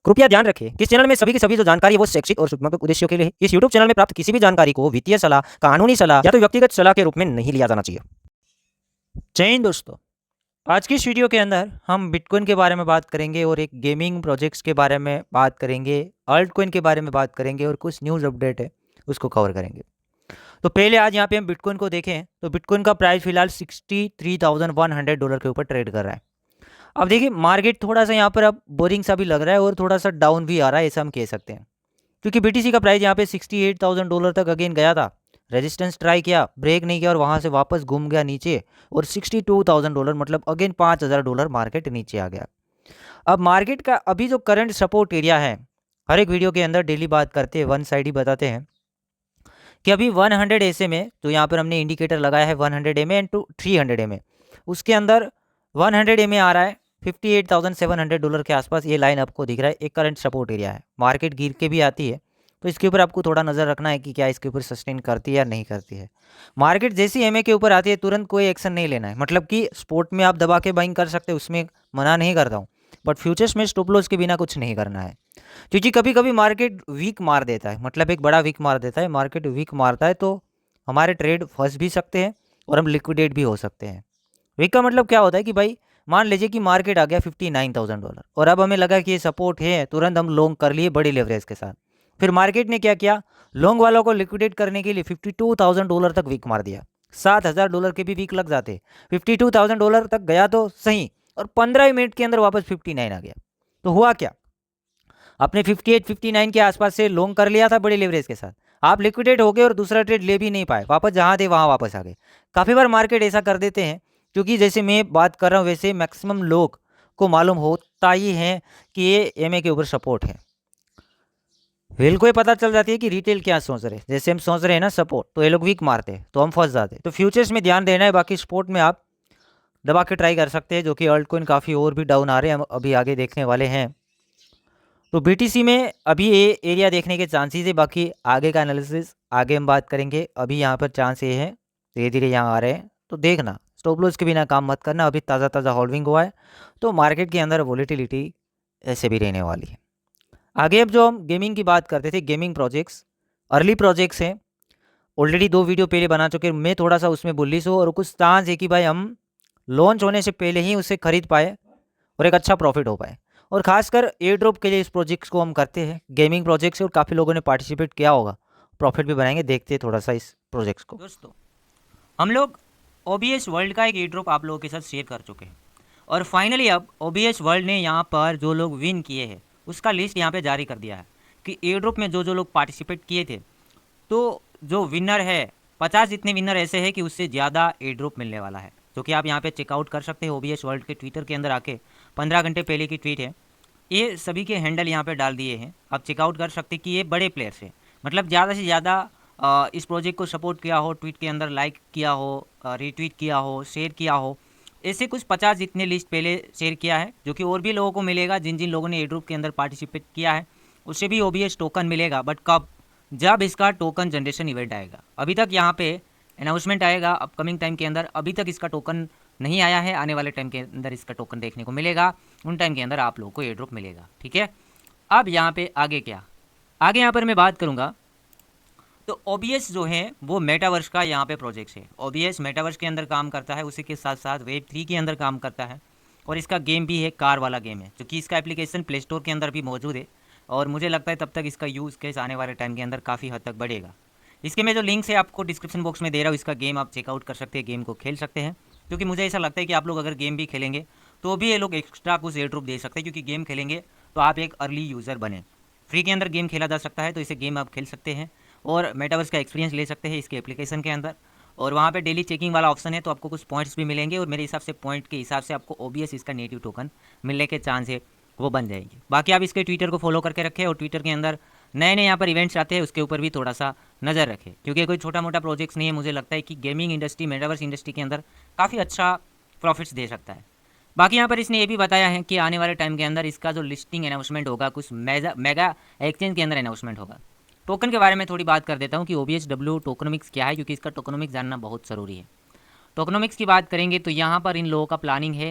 कृपया ध्यान रखें कि इस चैनल में सभी की सभी जो जानकारी है वो शैक्षिक और सूचनात्मक उद्देश्यों के लिए है। इस यूट्यूब चैनल में प्राप्त किसी भी जानकारी को वित्तीय सलाह, कानूनी सलाह या तो व्यक्तिगत सलाह के रूप में नहीं लिया जाना चाहिए। जय हिंद दोस्तों, आज की इस वीडियो के अंदर हम बिटकॉइन के बारे में बात करेंगे और एक गेमिंग प्रोजेक्ट्स के बारे में बात करेंगे, अल्ट कॉइन के बारे में बात करेंगे और कुछ न्यूज़ अपडेट है उसको कवर करेंगे। तो पहले आज यहाँ पे हम बिटकॉइन को देखें तो बिटकॉइन का प्राइस फिलहाल $63,100 के ऊपर ट्रेड कर रहा है। अब देखिए मार्केट थोड़ा सा यहाँ पर अब बोरिंग सा भी लग रहा है और थोड़ा सा डाउन भी आ रहा है, ऐसा हम कह सकते हैं, क्योंकि बीटीसी का प्राइस यहाँ पे $68,000 तक अगेन गया था, रेजिस्टेंस ट्राई किया, ब्रेक नहीं किया और वहाँ से वापस घूम गया नीचे और $62,000 मतलब अगेन $5,000 मार्केट नीचे आ गया। अब मार्केट का अभी जो करंट सपोर्ट एरिया है, हर एक वीडियो के अंदर डेली बात करते हैं, वन साइड ही बताते हैं कि अभी 100 एसए में जो यहाँ पर हमने इंडिकेटर लगाया है 100 एमए एंड टू 300 एमए, उसके अंदर 100 एमए आ रहा है $58,700 के आसपास। ये लाइन आपको दिख रहा है, एक करंट सपोर्ट एरिया है। मार्केट गिर के भी आती है तो इसके ऊपर आपको थोड़ा नज़र रखना है कि क्या इसके ऊपर सस्टेन करती है या नहीं करती है। मार्केट जैसी एमए के ऊपर आती है तुरंत कोई एक्शन नहीं लेना है, मतलब कि स्पोर्ट में आप दबा के बाइंग कर सकते हो, उसमें मना नहीं करता हूँ, बट फ्यूचर्स में स्टॉप लॉस के बिना कुछ नहीं करना है, क्योंकि कभी कभी मार्केट वीक मार देता है, मतलब एक बड़ा वीक मार देता है। मार्केट वीक मारता है तो हमारे ट्रेड फंस भी सकते हैं और हम लिक्विडेट भी हो सकते हैं। वीक का मतलब क्या होता है कि भाई मान लीजिए कि मार्केट आ गया $59,000 और अब हमें लगा कि ये सपोर्ट है, तुरंत हम लॉन्ग कर लिए बड़ी लेवरेज के साथ। फिर मार्केट ने क्या किया, लॉन्ग वालों को लिक्विडेट करने के लिए $52,000 तक वीक मार दिया। $7,000 के भी वीक लग जाते, $52,000 तक गया तो सही, और 15 मिनट के अंदर वापस 59 आ गया। तो हुआ क्या, आपने 58 59 के आसपास से लॉन्ग कर लिया था बड़ी लेवरेज के साथ, आप लिक्विडेट हो गए और दूसरा ट्रेड ले भी नहीं पाए, वापस जहाँ थे वहाँ वापस आ गए। काफ़ी बार मार्केट ऐसा कर देते हैं, क्योंकि जैसे मैं बात कर रहा हूँ वैसे मैक्सिमम लोग को मालूम होता ही है कि ये एमए के ऊपर सपोर्ट है। व्हेल को ये पता चल जाती है कि रिटेल क्या सोच रहे हैं, जैसे हम सोच रहे हैं ना सपोर्ट, तो ये लोग वीक मारते हैं तो हम फंस जाते हैं। तो फ्यूचर्स में ध्यान देना है, बाकी स्पोर्ट में आप दबा के ट्राई कर सकते हैं, जो कि अल्ट कॉइन काफ़ी और भी डाउन आ रहे हैं, हम अभी आगे देखने वाले हैं। तो बीटीसी में अभी ये एरिया देखने के चांसेस है, बाकी आगे का एनालिसिस आगे हम बात करेंगे। अभी यहाँ पर चांस ये है, धीरे धीरे यहाँ आ रहे हैं तो देखना, स्टॉप लॉस के बिना काम मत करना। अभी ताज़ा ताज़ा होल्डिंग हुआ है तो मार्केट के अंदर वॉलेटिलिटी ऐसे भी रहने वाली है। आगे अब जो हम गेमिंग की बात करते थे, गेमिंग प्रोजेक्ट्स अर्ली प्रोजेक्ट्स हैं, ऑलरेडी 2 वीडियो पहले बना चुके हैं, मैं थोड़ा सा उसमें बुलिश हूँ और कुछ चांस है कि भाई हम लॉन्च होने से पहले ही उसे खरीद पाए और एक अच्छा प्रॉफिट हो पाए। और खासकर एयर ड्रॉप के लिए इस प्रोजेक्ट्स को हम करते हैं, गेमिंग प्रोजेक्ट्स है और काफ़ी लोगों ने पार्टिसिपेट किया होगा, प्रॉफिट भी बनाएंगे। देखते हैं थोड़ा सा इस प्रोजेक्ट्स को। दोस्तों हम लोग OBS वर्ल्ड का एक एयर ड्रॉप आप लोगों के साथ शेयर कर चुके हैं और फाइनली अब OBS वर्ल्ड ने यहाँ पर जो लोग विन किए हैं उसका लिस्ट यहाँ पे जारी कर दिया है कि एयर ड्रॉप में जो जो लोग पार्टिसिपेट किए थे, तो जो विनर है 50 जितने विनर ऐसे हैं कि उससे ज़्यादा एयर ड्रॉप मिलने वाला है, जो कि आप यहाँ पे चेकआउट कर सकते हैं OBS वर्ल्ड के ट्विटर के अंदर आके। 15 घंटे पहले की ट्वीट है, ये सभी के हैंडल यहाँ पे डाल दिए हैं, आप चेकआउट कर सकते हैं कि ये बड़े प्लेयर्स हैं, मतलब ज़्यादा से ज़्यादा इस प्रोजेक्ट को सपोर्ट किया हो, ट्वीट के अंदर लाइक किया हो, रीट्वीट किया हो, शेयर किया हो, ऐसे कुछ 50 जितने लिस्ट पहले शेयर किया है, जो कि और भी लोगों को मिलेगा जिन जिन लोगों ने एयर ड्रॉप के अंदर पार्टिसिपेट किया है, उससे भी OBS टोकन मिलेगा। बट कब, जब इसका टोकन जनरेशन इवेंट आएगा। अभी तक यहाँ पे अनाउंसमेंट आएगा अपकमिंग टाइम के अंदर, अभी तक इसका टोकन नहीं आया है, आने वाले टाइम के अंदर इसका टोकन देखने को मिलेगा, उन टाइम के अंदर आप लोगों को एयर ड्रॉप मिलेगा। ठीक है, अब यहाँ पे आगे क्या, आगे यहाँ पर मैं बात करूँगा तो OBS जो है वो मेटावर्स का यहाँ पे प्रोजेक्ट है। OBS मेटावर्स के अंदर काम करता है, उसी के साथ साथ Web3 के अंदर काम करता है और इसका गेम भी है, कार वाला गेम है, जो कि इसका एप्लीकेशन प्ले स्टोर के अंदर भी मौजूद है और मुझे लगता है तब तक इसका यूज़ केस आने वाले टाइम के अंदर काफ़ी हद तक बढ़ेगा। इसके मैं जो लिंक्स है आपको डिस्क्रिप्शन बॉक्स में दे रहा हूँ, इसका गेम आप चेकआउट कर सकते हैं, गेम को खेल सकते हैं, क्योंकि मुझे ऐसा लगता है कि आप लोग अगर गेम भी खेलेंगे तो भी ये लोग एक्स्ट्रा कुछ एयर ड्रॉप दे सकते हैं, क्योंकि गेम खेलेंगे तो आप एक अर्ली यूज़र बने। फ्री के अंदर गेम खेला जा सकता है तो इसे गेम आप खेल सकते हैं और मेटावर्स का एक्सपीरियंस ले सकते हैं इसके एप्लीकेशन के अंदर, और वहाँ पे डेली चेकिंग वाला ऑप्शन है तो आपको कुछ पॉइंट्स भी मिलेंगे और मेरे हिसाब से पॉइंट के हिसाब से आपको OBS इसका नेटिव टोकन मिलने के चांस है वो बन जाएंगे। बाकी आप इसके ट्विटर को फॉलो करके रखें और ट्विटर के अंदर नए नए यहाँ पर इवेंट्स आते हैं उसके ऊपर भी थोड़ा सा नज़र रखें, क्योंकि कोई छोटा मोटा प्रोजेक्ट्स नहीं है। मुझे लगता है कि गेमिंग इंडस्ट्री, मेटावर्स इंडस्ट्री के अंदर काफ़ी अच्छा प्रॉफिट्स दे सकता है। बाकी यहाँ पर इसने ये भी बताया है कि आने वाले टाइम के अंदर इसका जो लिस्टिंग अनाउंसमेंट होगा कुछ मेगा एक्सचेंज के अंदर अनाउंसमेंट होगा। टोकन के बारे में थोड़ी बात कर देता हूँ कि OBSW टोकनोमिक्स क्या है, क्योंकि इसका टोकनोमिक्स जानना बहुत ज़रूरी है। टोकनोमिक्स की बात करेंगे तो यहाँ पर इन लोगों का प्लानिंग है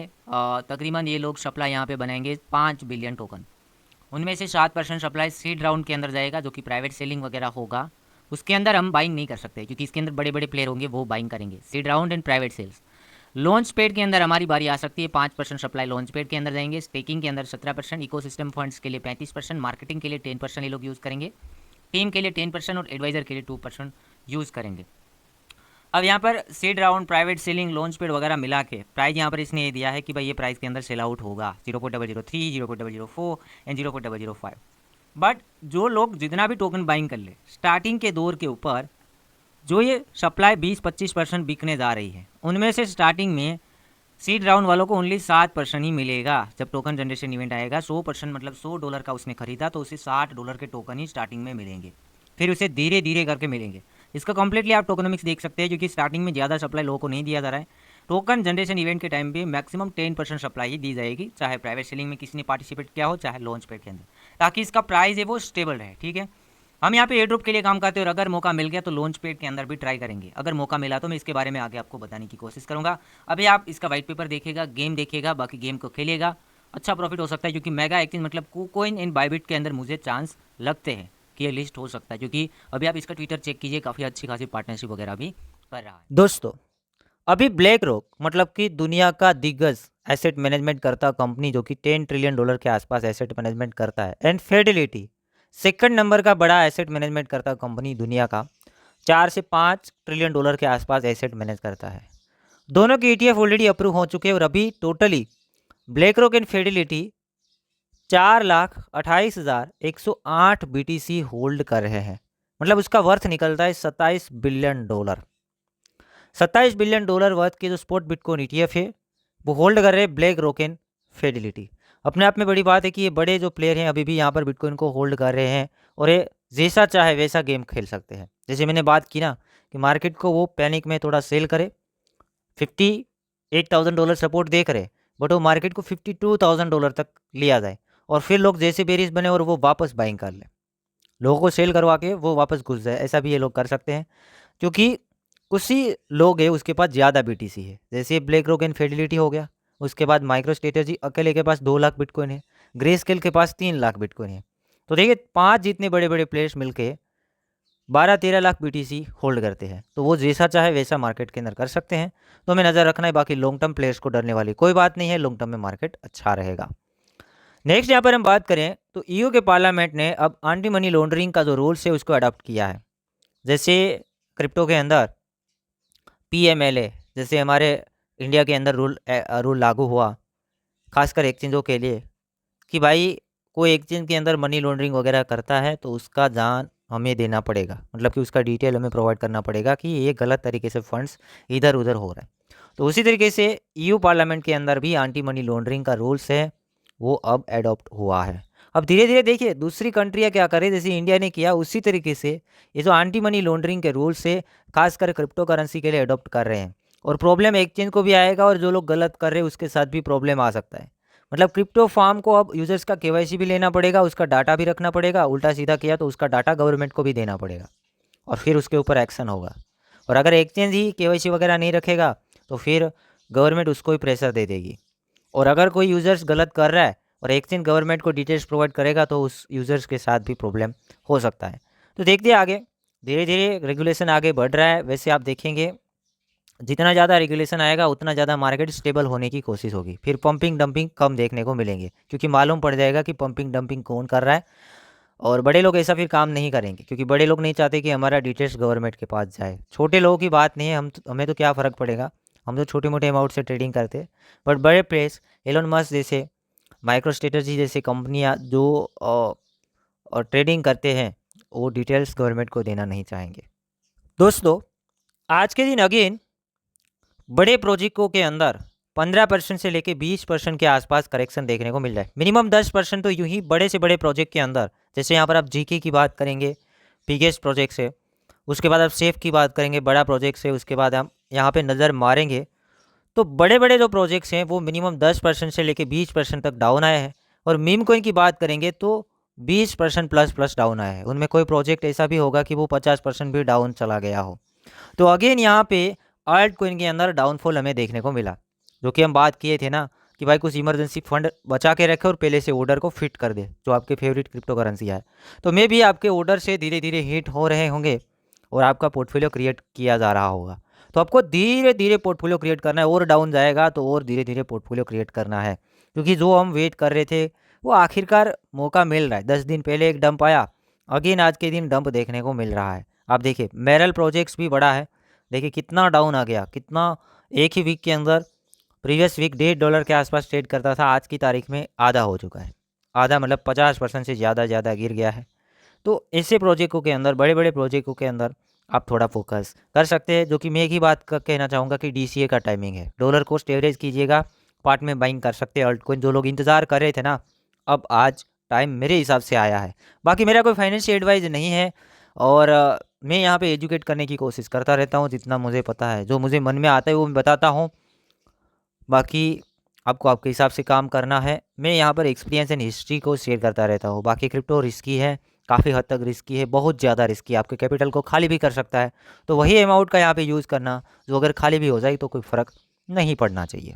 तकरीबन ये लोग सप्लाई यहाँ पे बनाएंगे 5 बिलियन टोकन, उनमें से 7% सप्लाई सीड राउंड के अंदर जाएगा, जो कि प्राइवेट सेलिंग वगैरह होगा। उसके अंदर हम बाइंग नहीं कर सकते क्योंकि इसके अंदर बड़े बड़े प्लेयर होंगे, वो बाइंग करेंगे। Seed round and private sales. Launchpad के अंदर हमारी बारी आ सकती है, 5% सप्लाई लॉन्च पेड के अंदर जाएंगे। स्टेकिंग के अंदर 17%, इकोसिस्टम फंड्स के लिए 35%, मार्केटिंग के लिए 10% ये लोग यूज़ करेंगे, टीम के लिए 10% और एडवाइजर के लिए 2% यूज़ करेंगे। अब यहाँ पर seed round, private selling, launch paid वगैरह मिला के प्राइस यहाँ पर इसने ये दिया है कि भाई ये प्राइस के अंदर सेल आउट होगा 0.003, 0.004 एंड 0.005। बट जो लोग जितना भी टोकन बाइंग कर ले, स्टार्टिंग के दौर के ऊपर जो ये सप्लाई 20-25% बिकने जा रही है, उनमें से स्टार्टिंग में सीड राउंड वालों को ओनली 7% ही मिलेगा। जब टोकन जनरेशन इवेंट आएगा, 100% मतलब $100 का उसने खरीदा तो उसे $60 के टोकन ही स्टार्टिंग में मिलेंगे, फिर उसे धीरे धीरे करके मिलेंगे। इसका कंप्लीटली आप टोकनोमिक्स देख सकते हैं, क्योंकि स्टार्टिंग में ज़्यादा सप्लाई लोगों को नहीं दिया जा रहा है। टोकन जनरेशन इवेंट के टाइम पे मैक्सिमम 10% सप्लाई ही दी जाएगी, चाहे प्राइवेट सेलिंग में किसी ने पार्टिसिपेट किया हो, चाहे लॉन्च पेड के अंदर, ताकि इसका प्राइस है वो स्टेबल रहे। ठीक है, हम यहाँ पे एयर ड्रॉप के लिए काम करते हैं और अगर मौका मिल गया तो लॉन्च पेड के अंदर भी ट्राई करेंगे। अगर मौका मिला तो मैं इसके बारे में आगे आपको बताने की कोशिश करूँगा। अभी आप इसका वाइट पेपर देखेगा, गेम देखेगा, बाकी गेम को खेलेगा, अच्छा प्रॉफिट हो सकता है। क्योंकि मेगा एक्सचेंज मतलब KuCoin एंड बाइबिट के अंदर मुझे चांस लगते हैं कि ये लिस्ट हो सकता है, क्योंकि अभी आप इसका ट्विटर चेक कीजिए, काफ़ी अच्छी खासी पार्टनरशिप वगैरह भी कर रहा है। दोस्तों, अभी ब्लैक रॉक मतलब कि दुनिया का दिग्गज एसेट मैनेजमेंट करता कंपनी, जो कि $10 ट्रिलियन के आसपास एसेट मैनेजमेंट करता है, एंड फिडेलिटी सेकंड नंबर का बड़ा एसेट मैनेजमेंट करता कंपनी दुनिया का, $4 से $5 ट्रिलियन के आसपास एसेट मैनेज करता है। दोनों के ETF ऑलरेडी अप्रूव हो चुके हैं और अभी totally black rock and Fidelity 4,28,108 BTC hold कर रहे हैं। मतलब उसका वर्थ निकलता है $27 बिलियन। $27 बिलियन वर्थ के जो स्पॉट बिटकॉइन ETF है वो होल्ड कर रहे हैं ब्लैक रॉक एंड फिडेलिटी। अपने आप में बड़ी बात है कि ये बड़े जो प्लेयर हैं अभी भी यहाँ पर बिटकॉइन को होल्ड कर रहे हैं और ये जैसा चाहे वैसा गेम खेल सकते हैं। जैसे मैंने बात की ना कि मार्केट को वो पैनिक में थोड़ा सेल करे, $58,000 सपोर्ट देख रहे, बट वो मार्केट को $52,000 तक लिया जाए और फिर लोग जैसे बेरिश बने और वो वापस बाइंग कर ले, लोगों को सेल करवा के वो वापस घुस जाए, ऐसा भी ये लोग कर सकते हैं। क्योंकि कुछ ही लोग हैं उसके पास ज़्यादा BTC है, जैसे ब्लैक रॉक एंड फिडेलिटी हो गया, उसके बाद माइक्रो स्ट्रेटेजी अकेले के पास 2 लाख बिटकॉइन है, ग्रे स्केल के पास 3 लाख बिटकॉइन है। तो देखिए 5 जितने बड़े बड़े प्लेयर्स मिलके 12-13 लाख BTC होल्ड करते हैं, तो वो जैसा चाहे वैसा मार्केट के अंदर कर सकते हैं। तो हमें नज़र रखना है, बाकी लॉन्ग टर्म प्लेयर्स को डरने वाली कोई बात नहीं है, लॉन्ग टर्म में मार्केट अच्छा रहेगा। नेक्स्ट यहाँ पर हम बात करें तो EU के पार्लियामेंट ने अब एंटी मनी लॉन्ड्रिंग का जो रूल्स है उसको अडॉप्ट किया है। जैसे क्रिप्टो के अंदर PMLA, जैसे हमारे इंडिया के अंदर रूल लागू हुआ खासकर एक्सचेंजों के लिए कि भाई कोई एक्सचेंज के अंदर मनी लॉन्ड्रिंग वगैरह करता है तो उसका जान हमें देना पड़ेगा, मतलब कि उसका डिटेल हमें प्रोवाइड करना पड़ेगा कि ये गलत तरीके से फंड्स इधर उधर हो रहा है। तो उसी तरीके से EU पार्लियामेंट के अंदर भी एंटी मनी लॉन्ड्रिंग का रूल्स है वो अब एडॉप्ट हुआ है। अब धीरे धीरे देखिए दूसरी कंट्रियाँ क्या करें, जैसे इंडिया ने किया उसी तरीके से ये जो एंटी मनी लॉन्ड्रिंग के रूल्स है खासकर क्रिप्टो करेंसी के लिए अडॉप्ट कर रहे हैं। और प्रॉब्लम एक्सचेंज को भी आएगा और जो लोग गलत कर रहे हैं उसके साथ भी प्रॉब्लम आ सकता है। मतलब क्रिप्टो फार्म को अब यूजर्स का KYC भी लेना पड़ेगा, उसका डाटा भी रखना पड़ेगा, उल्टा सीधा किया तो उसका डाटा गवर्नमेंट को भी देना पड़ेगा और फिर उसके ऊपर एक्शन होगा। और अगर एक्सचेंज ही KYC वगैरह नहीं रखेगा तो फिर गवर्नमेंट उसको ही प्रेशर दे देगी। और अगर कोई यूज़र्स गलत कर रहा है और एक्सचेंज गवर्नमेंट को डिटेल्स प्रोवाइड करेगा तो उस यूज़र्स के साथ भी प्रॉब्लम हो सकता है। तो देखते हैं आगे, धीरे धीरे रेगुलेशन आगे बढ़ रहा है। वैसे आप देखेंगे जितना ज़्यादा रेगुलेशन आएगा उतना ज़्यादा मार्केट स्टेबल होने की कोशिश होगी, फिर पंपिंग डंपिंग कम देखने को मिलेंगे क्योंकि मालूम पड़ जाएगा कि पंपिंग डंपिंग कौन कर रहा है। और बड़े लोग ऐसा फिर काम नहीं करेंगे क्योंकि बड़े लोग नहीं चाहते कि हमारा डिटेल्स गवर्नमेंट के पास जाए। छोटे लोगों की बात नहीं है, हमें तो क्या फ़र्क पड़ेगा, हम तो छोटे मोटे अमाउंट से ट्रेडिंग करते हैं। बट बड़े प्लेस एलोन मस्क जैसे, माइक्रो स्ट्रेटजी जैसे कंपनियां जो ट्रेडिंग करते हैं वो डिटेल्स गवर्नमेंट को देना नहीं चाहेंगे। दोस्तों, आज के दिन अगेन बड़े प्रोजेक्टों के अंदर 15% से लेके 20% के आसपास करेक्शन देखने को मिल रहा है। मिनिमम 10% तो यूं ही बड़े से बड़े प्रोजेक्ट के अंदर, जैसे यहाँ पर आप GK की बात करेंगे बिगेस्ट प्रोजेक्ट से, उसके बाद आप सेफ की बात करेंगे बड़ा प्रोजेक्ट से, उसके बाद हम यहाँ पे नज़र मारेंगे तो बड़े बड़े जो प्रोजेक्ट्स हैं वो मिनिमम 10% से लेके 20% तक डाउन आए हैं। और मीम कॉइन की बात करेंगे तो 20% प्लस डाउन आया है। उनमें कोई प्रोजेक्ट ऐसा भी होगा कि वो 50% भी डाउन चला गया हो। तो अगेन यहाँ पे आल्ट कॉइन के अंदर डाउनफॉल हमें देखने को मिला, जो कि हम बात किए थे ना कि कि भाई कुछ इमरजेंसी फंड बचा के रखे और पहले से ऑर्डर को फिट कर दे जो आपके फेवरेट क्रिप्टो करेंसी है। तो मे भी आपके ऑर्डर से धीरे धीरे हिट हो रहे होंगे और आपका पोर्टफोलियो क्रिएट किया जा रहा होगा। तो आपको धीरे धीरे पोर्टफोलियो क्रिएट करना है, और डाउन जाएगा तो और धीरे धीरे पोर्टफोलियो क्रिएट करना है, क्योंकि जो हम वेट कर रहे थे वो आखिरकार मौका मिल रहा है। 10 दिन पहले एक डंप आया, अगेन आज के दिन डंप देखने को मिल रहा है। आप देखिए मेरल प्रोजेक्ट्स भी बड़ा है, देखिए कितना डाउन आ गया, कितना एक ही वीक के अंदर। प्रीवियस वीक $1.5 के आसपास ट्रेड करता था, आज की तारीख में आधा हो चुका है। आधा मतलब 50% से ज़्यादा गिर गया है। तो ऐसे प्रोजेक्टों के अंदर, बड़े बड़े प्रोजेक्टों के अंदर आप थोड़ा फोकस कर सकते हैं। जो कि मैं एक ही बात कहना चाहूँगा कि DCA का टाइमिंग है, डॉलर कोस्ट एवरेज कीजिएगा, पार्ट में बाइंग कर सकते हैं। अल्टकॉइन जो लोग इंतज़ार कर रहे थे ना, अब आज टाइम मेरे हिसाब से आया है। बाकी मेरा कोई फाइनेंशियल एडवाइस नहीं है, और मैं यहाँ पे एजुकेट करने की कोशिश करता रहता हूँ जितना मुझे पता है। जो मुझे मन में आता है वो मैं बताता हूँ, बाकी आपको आपके हिसाब से काम करना है। मैं यहाँ पर एक्सपीरियंस एंड हिस्ट्री को शेयर करता रहता हूँ। बाकी क्रिप्टो रिस्की है, काफ़ी हद तक रिस्की है, बहुत ज़्यादा रिस्की है, आपके कैपिटल को खाली भी कर सकता है। तो वही अमाउंट का यहाँ पे यूज़ करना, जो अगर खाली भी हो जाए तो कोई फ़र्क नहीं पड़ना चाहिए।